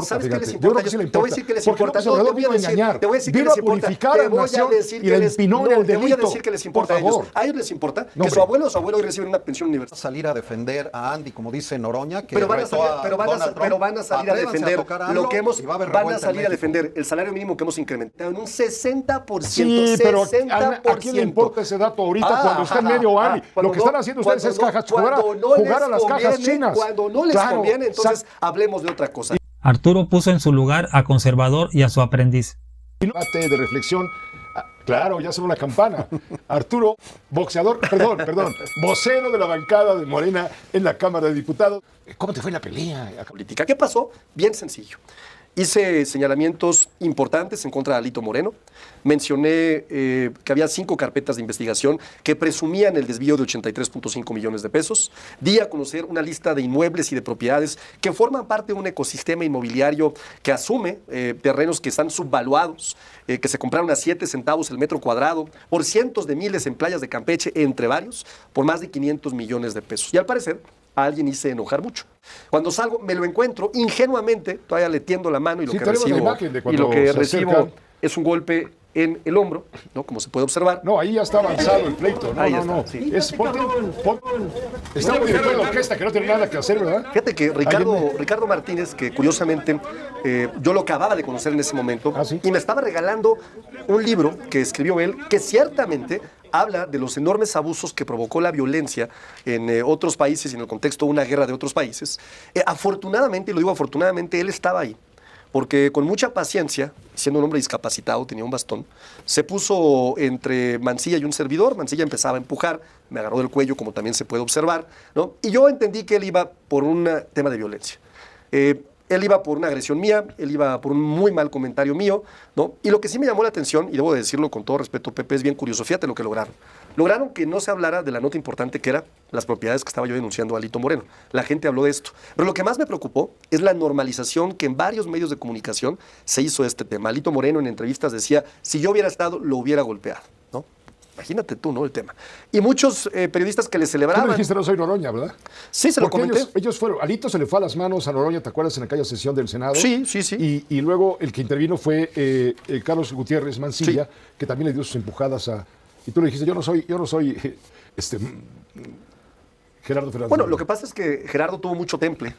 ¿Sabes qué les Yo creo importa? que sí le Te voy a importa. decir que les Porque importa. López Obrador vino a engañar. Te voy a decir que Vino les a importa. purificar a la nación y le empinó en el Te voy a delito. decir que les importa a Por ellos. favor. A ellos les importa No, que su abuelo o su abuelo hoy reciben una pensión universal. Salir a defender a Andy, como dice Noroña, que Pero van a retó salir, a pero van a, Donald pero Trump. van a salir a Atrévanse defender tocar a lo AMLO que hemos, y va a haber van a revuelta en salir a México. defender el salario mínimo que hemos incrementado en un 60%. Sí, pero 60%. ¿a quién le importa ese dato ahorita cuando está en medio año? Lo que están haciendo ustedes es jugar a las cajas chinas. Cuando no les conviene, entonces hablemos de otra cosa. Arturo puso en su lugar a Conservador y a su aprendiz. Debate de reflexión. Claro, ya sonó la campana. Arturo, boxeador, perdón, vocero de la bancada de Morena en la Cámara de Diputados. ¿Cómo te fue la pelea? Política. ¿Qué pasó? Bien sencillo. Hice señalamientos importantes en contra de Alito Moreno. Mencioné que había 5 carpetas de investigación que presumían el desvío de 83.5 millones de pesos. Di a conocer una lista de inmuebles y de propiedades que forman parte de un ecosistema inmobiliario que asume terrenos que están subvaluados, que se compraron a 7 centavos el metro cuadrado, por cientos de miles en playas de Campeche, entre varios, por más de 500 millones de pesos. Y al parecer, a alguien hice enojar mucho. Cuando salgo, me lo encuentro ingenuamente, todavía le tiendo la mano y lo Sí, que tenemos la recibo, imagen de y cuando lo que se recibo acercan. es un golpe en el hombro, ¿no? Como se puede observar. No, ahí ya está avanzado el pleito. No, Ahí no, está, no. sí. Está un director de orquesta que no tiene nada que hacer, ¿verdad? Fíjate que Ricardo Martínez, que curiosamente yo lo acababa de conocer en ese momento, ¿Sí? y me estaba regalando un libro que escribió él, que ciertamente habla de los enormes abusos que provocó la violencia en otros países y en el contexto de una guerra de otros países. Afortunadamente, y lo digo afortunadamente, él estaba ahí. Porque con mucha paciencia, siendo un hombre discapacitado, tenía un bastón, se puso entre Mancilla y un servidor. Mancilla empezaba a empujar, me agarró del cuello, como también se puede observar, ¿no? Y yo entendí que él iba por un tema de violencia. Él iba por una agresión mía, él iba por un muy mal comentario mío, ¿no? Y lo que sí me llamó la atención, y debo de decirlo con todo respeto, Pepe, es bien curioso. Fíjate lo que lograron. Lograron que no se hablara de la nota importante que era las propiedades que estaba yo denunciando a Alito Moreno. La gente habló de esto. Pero lo que más me preocupó es la normalización que en varios medios de comunicación se hizo de este tema. Alito Moreno en entrevistas decía, si yo hubiera estado, lo hubiera golpeado, ¿no? Imagínate tú, ¿no? El tema. Y muchos periodistas que le Tú celebraban... me dijiste no soy Noroña, ¿verdad? Sí, se lo Porque comenté. ellos fueron, Alito se le fue a las manos a Noroña, ¿te acuerdas? En aquella sesión del Senado. Sí, sí, sí. Y luego el que intervino fue Carlos Gutiérrez Mancilla, que también le dio sus empujadas a... Y tú le dijiste, yo no soy Gerardo Fernández. Bueno, lo que pasa es que Gerardo tuvo mucho temple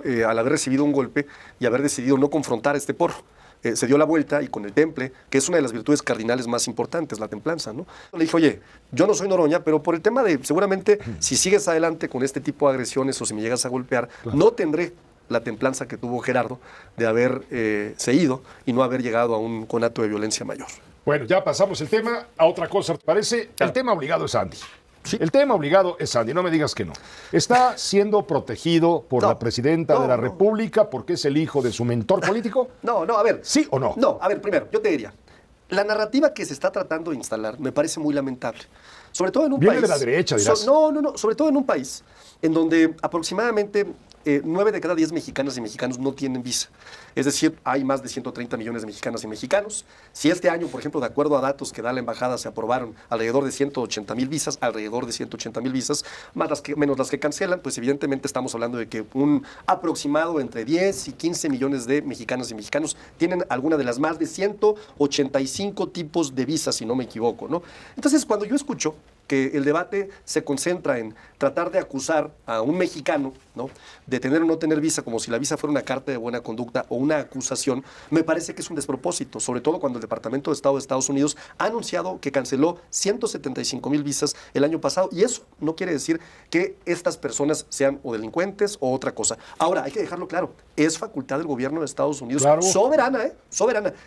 al haber recibido un golpe y haber decidido no confrontar a este porro. Se dio la vuelta y con el temple, que es una de las virtudes cardinales más importantes, la templanza, ¿no? Le dije, oye, yo no soy Noroña, pero por el tema de, seguramente, si sigues adelante con este tipo de agresiones o si me llegas a golpear, no tendré la templanza que tuvo Gerardo de haber cedido y no haber llegado a un conato de violencia mayor. Bueno, ya pasamos el tema a otra cosa. ¿Te parece? Claro. El tema obligado es Andy. Sí. El tema obligado es Andy, no me digas que no. Está siendo protegido por la presidenta de la República porque es el hijo de su mentor político. No, a ver. ¿Sí o no? No, a ver, primero, yo te diría, la narrativa que se está tratando de instalar me parece muy lamentable. Sobre todo en un Viene país... de la derecha, dirás. No, sobre todo en un país en donde aproximadamente 9 de cada 10 mexicanas y mexicanos no tienen visa. Es decir, hay más de 130 millones de mexicanas y mexicanos. Si este año, por ejemplo, de acuerdo a datos que da la embajada, se aprobaron alrededor de 180,000 visas, menos las que cancelan, pues evidentemente estamos hablando de que un aproximado entre 10 y 15 millones de mexicanas y mexicanos tienen alguna de las más de 185 tipos de visas, si no me equivoco, ¿no? Entonces, cuando yo escucho que el debate se concentra en tratar de acusar a un mexicano, ¿no?, de tener o no tener visa, como si la visa fuera una carta de buena conducta o una acusación, me parece que es un despropósito, sobre todo cuando el Departamento de Estado de Estados Unidos ha anunciado que canceló 175,000 visas el año pasado, y eso no quiere decir que estas personas sean o delincuentes o otra cosa. Ahora, hay que dejarlo claro, es facultad del gobierno de Estados Unidos, claro, soberana,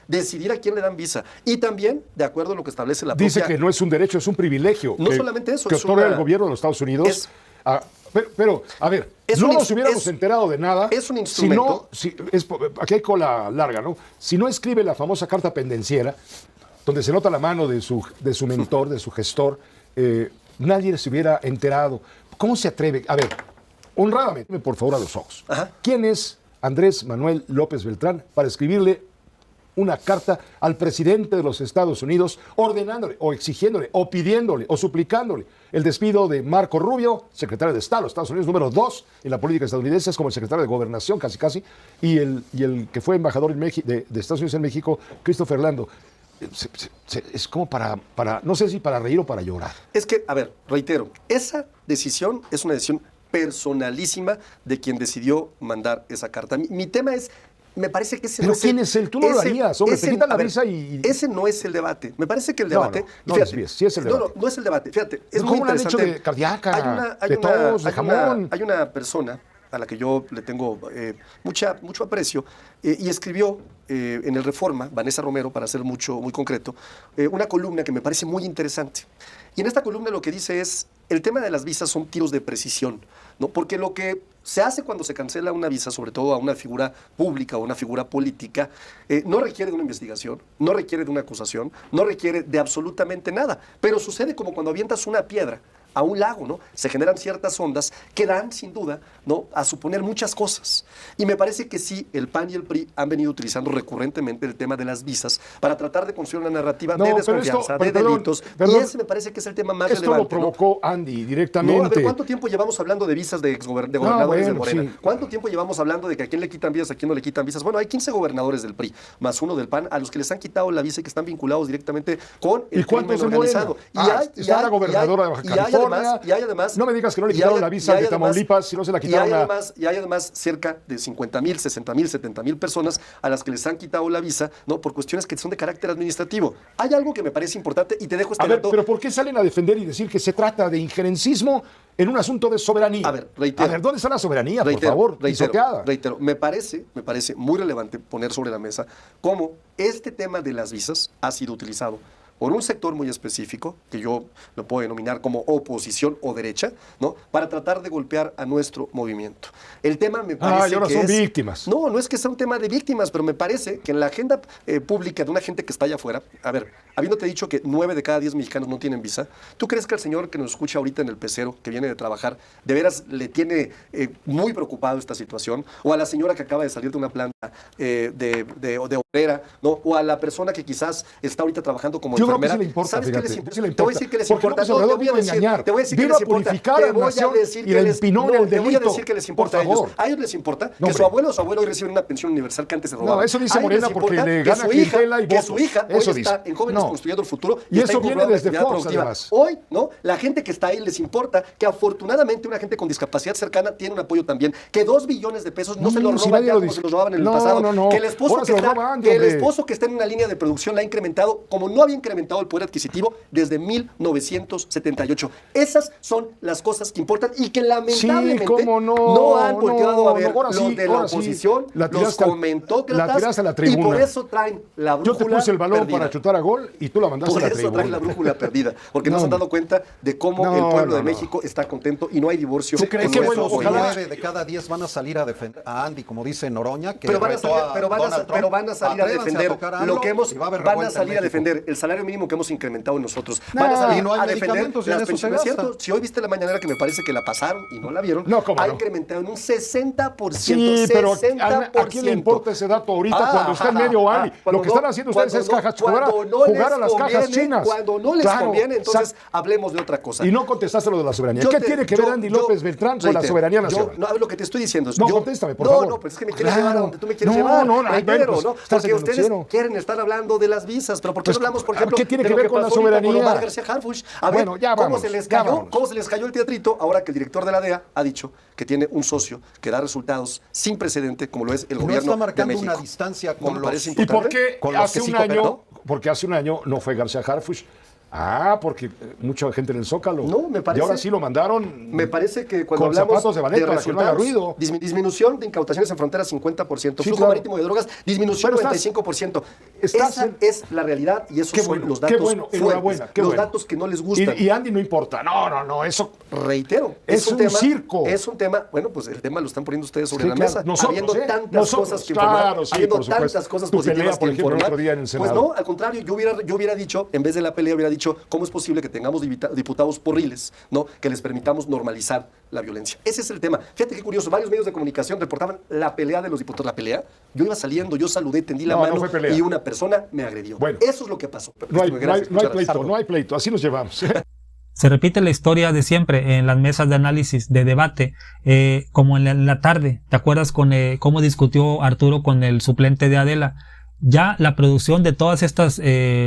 decidir a quién le dan visa, y también, de acuerdo a lo que establece la propia... Dice que no es un derecho, es un privilegio. No solamente eso, que es otorga una... el gobierno de los Estados Unidos. Pero, a ver, no nos hubiéramos enterado de nada. Es un instrumento. Aquí hay cola larga, ¿no? Si no escribe la famosa carta pendenciera, donde se nota la mano de su mentor, de su gestor, nadie se hubiera enterado. ¿Cómo se atreve? A ver, honradamente, por favor, a los ojos. Ajá. ¿Quién es Andrés Manuel López Beltrán para escribirle una carta al presidente de los Estados Unidos ordenándole o exigiéndole o pidiéndole o suplicándole el despido de Marco Rubio, secretario de Estado de los Estados Unidos, número 2 en la política estadounidense, es como el secretario de Gobernación casi, y el que fue embajador de Estados Unidos en México, Christopher Lando. Es como para, no sé si para reír o para llorar. Es que, a ver, reitero, esa decisión es una decisión personalísima de quien decidió mandar esa carta. Mi tema es, me parece que ese ¿Pero no es quién es él? Tú no lo harías, hombre, te quitan la a ver, visa y... Ese no es el debate. Me parece que el No, debate... no fíjate, desvíes, sí es el debate. No es el debate. Fíjate, es ¿Cómo muy le han dicho interesante. de cardíaca, de tos, de jamón? Hay una persona a la que yo le tengo mucho aprecio, y escribió en el Reforma, Vanessa Romero, para ser muy concreto, una columna que me parece muy interesante. Y en esta columna lo que dice es, el tema de las visas son tiros de precisión, ¿no? Porque lo que se hace cuando se cancela una visa, sobre todo a una figura pública o una figura política, no requiere de una investigación, no requiere de una acusación, no requiere de absolutamente nada. Pero sucede como cuando avientas una piedra a un lago, ¿no? Se generan ciertas ondas que dan, sin duda, ¿no?, a suponer muchas cosas. Y me parece que sí, el PAN y el PRI han venido utilizando recurrentemente el tema de las visas para tratar de construir una narrativa de desconfianza, de delitos. Y ese me parece que es el tema más relevante. Esto lo provocó, ¿no?, Andy, directamente. No, a ver, ¿cuánto tiempo llevamos hablando de visas de gobernadores de Morena? Sí. ¿Cuánto tiempo llevamos hablando de que a quién le quitan visas, a quién no le quitan visas? Bueno, hay 15 gobernadores del PRI, más uno del PAN, a los que les han quitado la visa y que están vinculados directamente con el crimen organizado. Está la gobernadora de Baja California. Y hay además, no me digas que no le quitaron la visa de Tamaulipas, si no se la quitaron y hay además cerca de 50,000, 60,000, 70,000 personas a las que les han quitado la visa, ¿no?, por cuestiones que son de carácter administrativo. Hay algo que me parece importante y te dejo este dato. Pero ¿por qué salen a defender y decir que se trata de injerencismo en un asunto de soberanía? A ver, reitero. ¿Dónde está la soberanía, por favor? Reitero, me parece muy relevante poner sobre la mesa cómo este tema de las visas ha sido utilizado por un sector muy específico, que yo lo puedo denominar como oposición o derecha, ¿no?, para tratar de golpear a nuestro movimiento. El tema me parece ahora que son víctimas. No es que sea un tema de víctimas, pero me parece que en la agenda pública de una gente que está allá afuera, a ver, habiéndote dicho que 9 de cada 10 mexicanos no tienen visa, ¿tú crees que al señor que nos escucha ahorita en el pecero, que viene de trabajar, de veras le tiene muy preocupado esta situación? O a la señora que acaba de salir de una planta de obrera, ¿no?, o a la persona que quizás está ahorita trabajando como enfermera. Sí le importa, ¿Sabes fíjate, qué les importa? sí le Te voy a decir que les importa. Te voy a decir que les importa. Te voy a decir que les importa. Te voy a decir que les importa a ellos. A ellos les importa que su abuelo o su abuelo hoy reciben una pensión universal que antes se robaba. No, eso dice Morena porque le gana clientela y votos. Que su hija hoy está en Jóvenes Construyendo el Futuro y eso viene desde Fox, además. Hoy, ¿no?, la gente que está ahí les importa que afortunadamente una gente con discapacidad cercana tiene un apoyo también, que 2 billones de pesos no se los roban ya como se los robaban en el pasado, que el esposo que está en una línea de producción la ha incrementado como no había incrementado el poder adquisitivo desde 1978. Esas son las cosas que importan y que lamentablemente no han volteado a ver los de la oposición, los comentócratas, y por eso traen la brújula perdida. Yo te puse el balón perdida para chutar a gol y tú la mandaste a la tribuna. Por eso traen la brújula perdida, porque no se han dado cuenta de cómo el pueblo de México está contento y no hay divorcio. ¿Tú crees que ojalá 9 de cada 10 van a salir a defender a Andy, como dice Noroña? Que pero van a salir a defender lo que hemos... Van a salir a defender el salario mínimo que hemos incrementado nosotros. Van a salir a defender las pensiones. ¿Cierto? Si hoy viste la mañanera, que me parece que la pasaron y no la vieron, ha incrementado en un 60%. Sí, pero ¿a quién le importa ese dato ahorita cuando está en medio Andy? Lo que están haciendo ustedes es jugar a las cajas chinas. Cuando no les conviene, entonces hablemos de otra cosa. Y no contestaste lo de la soberanía. ¿Qué tiene que ver Andy López Beltrán con la soberanía nacional? No, lo que te estoy diciendo es... No, contéstame, por favor. No, pero es que me quieres llevar a donde tú me quieres llevar. No, porque ustedes quieren estar hablando de las visas, pero ¿por qué no hablamos, por ejemplo, ¿qué tiene que ver con la soberanía? Omar García Harfuch? A ver, ¿cómo se les cayó el teatrito ahora que el director de la DEA ha dicho que tiene un socio que da resultados sin precedente, como lo es el gobierno está marcando de México? Una distancia con ¿Y por qué hace un año no fue García Harfuch? Porque mucha gente en el Zócalo. No, me parece. Y ahora sí lo mandaron. Me parece que cuando con hablamos zapatos de ballet para que no haga ruido. Disminución de incautaciones en frontera 50%, flujo marítimo de drogas disminución 95%. Esa es la realidad y esos son los datos fuertes, los datos que no les gustan. Y Andy no importa. No, eso. Reitero. Es un circo. Es un tema, bueno, pues el tema lo están poniendo ustedes sobre la mesa. Habiendo tantas cosas que informar, habiendo tantas cosas positivas que informar. Pues no, al contrario, yo hubiera dicho, en vez de la pelea, hubiera dicho dicho, ¿cómo es posible que tengamos diputados porriles, ¿no? Que les permitamos normalizar la violencia? Ese es el tema. Fíjate qué curioso, varios medios de comunicación reportaban la pelea de los diputados. La pelea, yo iba saliendo, yo saludé, tendí la mano y una persona me agredió. Bueno, eso es lo que pasó. No hay pleito, así nos llevamos. Se repite la historia de siempre en las mesas de análisis, de debate, como en la tarde. ¿Te acuerdas con cómo discutió Arturo con el suplente de Adela? Ya la producción de todas estas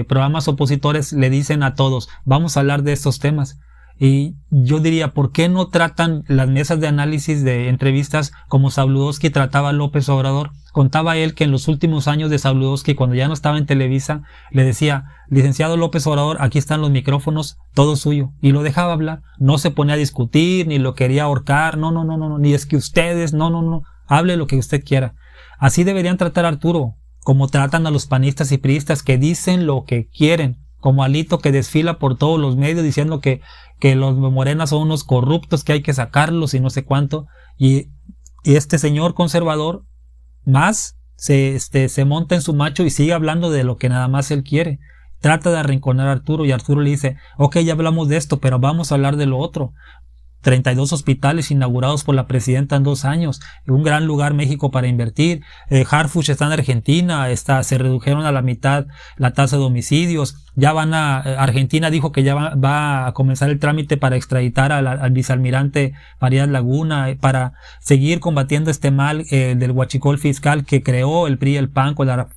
programas opositores le dicen a todos, vamos a hablar de estos temas. Y yo diría, ¿por qué no tratan las mesas de análisis de entrevistas como Zabludovsky trataba a López Obrador? Contaba él que en los últimos años de Zabludovsky, cuando ya no estaba en Televisa, le decía, licenciado López Obrador, aquí están los micrófonos, todo suyo. Y lo dejaba hablar. No se ponía a discutir, ni lo quería ahorcar, no, ni es que ustedes, no, hable lo que usted quiera. Así deberían tratar a Arturo, como tratan a los panistas y priistas que dicen lo que quieren, como Alito que desfila por todos los medios diciendo que los morenas son unos corruptos, que hay que sacarlos y no sé cuánto, y este señor conservador más se monta en su macho y sigue hablando de lo que nada más él quiere. Trata de arrinconar a Arturo y Arturo le dice, ok, ya hablamos de esto, pero vamos a hablar de lo otro. 32 hospitales inaugurados por la presidenta en 2 años, un gran lugar México para invertir. Harfuch está en Argentina, se redujeron a la mitad la tasa de homicidios. Ya Argentina dijo que ya va a comenzar el trámite para extraditar al vicealmirante Farías Laguna, para seguir combatiendo este mal del huachicol fiscal que creó el PRI y el PAN con la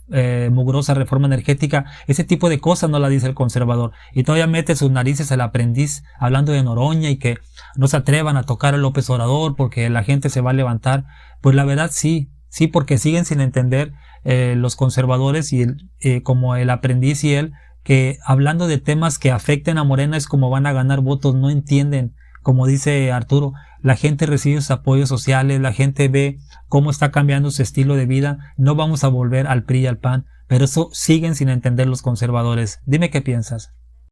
mugrosa reforma energética. Ese tipo de cosas no la dice el conservador. Y todavía mete sus narices el aprendiz hablando de Noroña y que no se atrevan a tocar a López Obrador porque la gente se va a levantar. Pues la verdad sí, porque siguen sin entender los conservadores y como el aprendiz y él, que hablando de temas que afecten a Morena es como van a ganar votos. No entienden, como dice Arturo, la gente recibe sus apoyos sociales, la gente ve cómo está cambiando su estilo de vida, no vamos a volver al PRI y al PAN, pero eso siguen sin entender los conservadores. Dime qué piensas.